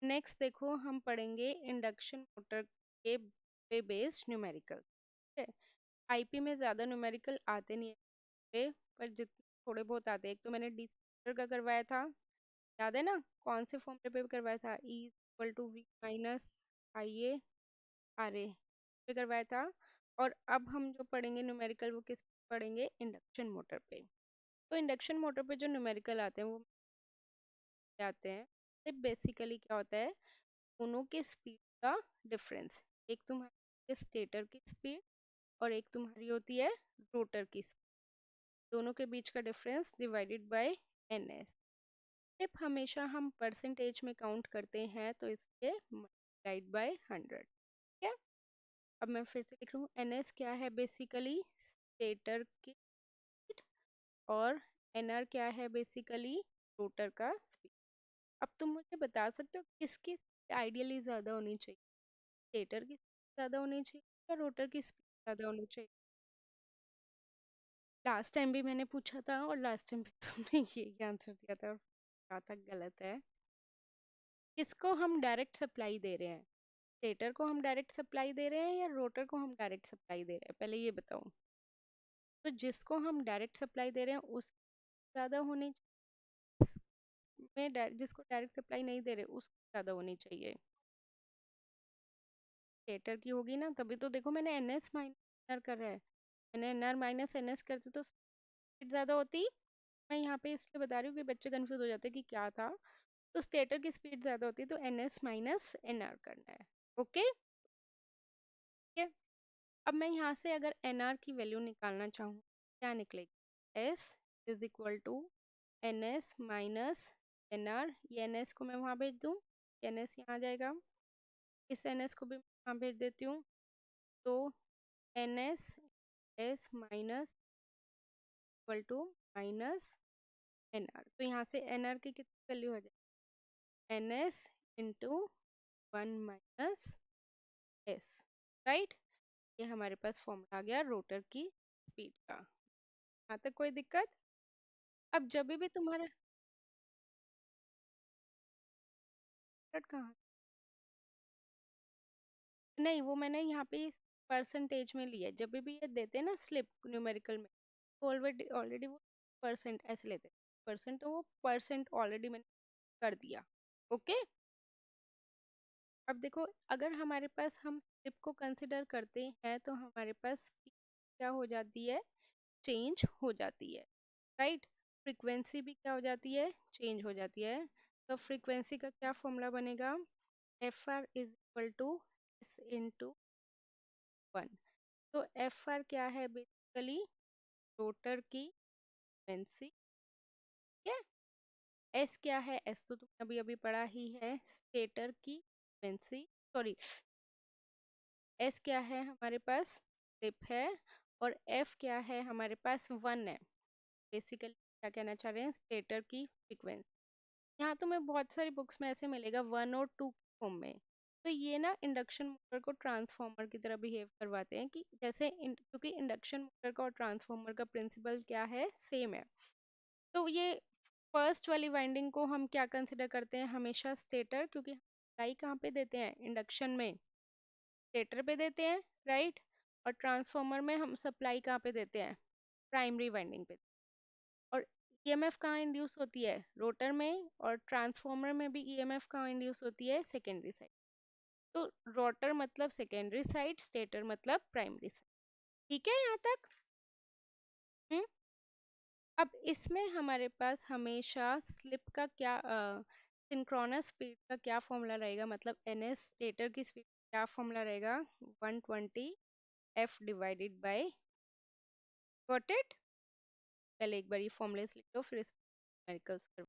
Next देखो हम पढ़ेंगे इंडक्शन मोटर के पे बेस्ड न्यूमेरिकल। ठीक है। आईपी में ज़्यादा न्यूमेरिकल आते नहीं है पर जितने थोड़े बहुत आते हैं। एक तो मैंने डी का करवाया था, याद है ना? कौन से फॉर्मूले पे करवाया था? E equal to V minus I ए आर ए पे करवाया था। और अब हम जो पढ़ेंगे न्यूमेरिकल वो किस पे पढ़ेंगे? इंडक्शन मोटर पे। तो इंडक्शन मोटर पे जो न्यूमेरिकल आते हैं वो क्या आते हैं? बेसिकली क्या होता है, दोनों के स्पीड का डिफरेंस। एक तुम्हारी स्टेटर की स्पीड और एक तुम्हारी होती है रोटर की स्पीड। दोनों के बीच का difference divided by N S. Tip हमेशा हम परसेंटेज में काउंट करते हैं तो इसलिए मल्टीप्लाइड बाय 100। ठीक है। अब मैं फिर से लिख रहा हूँ, एन एस क्या है? बेसिकली स्टेटर की स्पीड, और एन आर क्या है? बेसिकली रोटर का स्पीड। अब तुम मुझे बता सकते हो किसकी आइडियली ज़्यादा होनी चाहिए? स्टेटर की स्पीड ज़्यादा होनी चाहिए या रोटर की स्पीड ज़्यादा होनी चाहिए? लास्ट टाइम भी मैंने पूछा था और लास्ट टाइम भी तुमने यही आंसर दिया था, और कहा था गलत है। किसको हम डायरेक्ट सप्लाई दे रहे हैं? स्टेटर को हम डायरेक्ट सप्लाई दे रहे हैं या रोटर को हम डायरेक्ट सप्लाई दे रहे हैं? पहले ये बताओ। तो जिसको हम डायरेक्ट सप्लाई दे रहे हैं उस ज़्यादा होनी में, जिसको डायरेक्ट सप्लाई नहीं दे रहे उसको ज़्यादा होनी चाहिए। स्टेटर की होगी ना, तभी तो देखो मैंने एन एस माइनस कर रहा है। मैंने N R minus N S करते तो स्पीड ज़्यादा होती। मैं यहाँ पे इसलिए बता रही हूँ कि बच्चे कंफ्यूज हो जाते हैं कि क्या था। तो स्टेटर की स्पीड ज़्यादा होती है तो N S minus N R करना है। ओके। ठीक है। अब मैं यहाँ से अगर एन आर की वैल्यू निकालना चाहूँ, क्या निकलेगी? S is equal to N S minus N R. ये एन एस को मैं वहाँ भेज दूँ, एन एस यहाँ आ जाएगा। इस एन एस को भी वहाँ भेज देती हूँ। तो N S S minus equal to minus N R. तो यहाँ से एन आर की कितनी वैल्यू हो जाएगी? N S into 1 minus S. Right. ये हमारे पास फॉर्मूला आ गया रोटर की स्पीड का। यहाँ तक कोई दिक्कत? अब जब भी तुम्हारा कहाँ, नहीं वो मैंने यहाँ पे परसेंटेज में लिया है। जब भी ये देते हैं ना स्लिप न्यूमेरिकल में, तो ऑलरेडी ऑलरेडी वो परसेंट ऐसे लेते हैं। परसेंट तो वो परसेंट ऑलरेडी मैंने कर दिया। ओके। अब देखो अगर हमारे पास हम स्लिप को कंसिडर करते हैं तो हमारे पास speed क्या हो जाती है? चेंज हो जाती है। राइट। फ्रीक्वेंसी भी क्या हो जाती है? चेंज हो जाती है। तो फ्रीक्वेंसी का क्या फॉर्मूला बनेगा? F R is equal to S into 1। तो एफ आर क्या है? बेसिकली रोटर की फ्रीक्वेंसी। ठीक है। एस क्या है? एस तो तुमने अभी अभी पढ़ा ही है, स्टेटर की फ्रीक्वेंसी। सॉरी, एस क्या है हमारे पास? स्लिप है। और एफ क्या है हमारे पास? 1 है। बेसिकली क्या कहना चाह रहे हैं? स्टेटर की फ्रीक्वेंसी। यहाँ तुम्हें बहुत सारी बुक्स में ऐसे मिलेगा 1 और 2 फॉर्म में। तो ये ना इंडक्शन मोटर को ट्रांसफार्मर की तरह बिहेव करवाते हैं कि जैसे क्योंकि इंडक्शन मोटर का और ट्रांसफार्मर का प्रिंसिपल क्या है? सेम है। तो ये फर्स्ट वाली वाइंडिंग को हम क्या कंसिडर करते हैं? हमेशा स्टेटर, क्योंकि सप्लाई कहाँ पे देते हैं? इंडक्शन में स्टेटर पे देते हैं। राइट। और ट्रांसफार्मर में हम सप्लाई कहाँ पे देते हैं? प्राइमरी वाइंडिंग पे। और ईएमएफ कहाँ इंड्यूस होती है? रोटर में। और ट्रांसफार्मर में भी ईएमएफ कहाँ इंड्यूस होती है? Secondary side. तो रोटर मतलब सेकेंडरी साइड, स्टेटर मतलब प्राइमरी साइड। ठीक है यहाँ तक? हम्म। अब इसमें हमारे पास हमेशा स्लिप का क्या, सिंक्रोनस स्पीड का क्या फॉर्मूला रहेगा? मतलब एन एस स्टेटर की स्पीड क्या फॉर्मूला रहेगा? 120 F divided by, got it? पहले एक बार ये फॉर्मूलेस लिख लो फिर इस न्यूमेरिकल्स कर।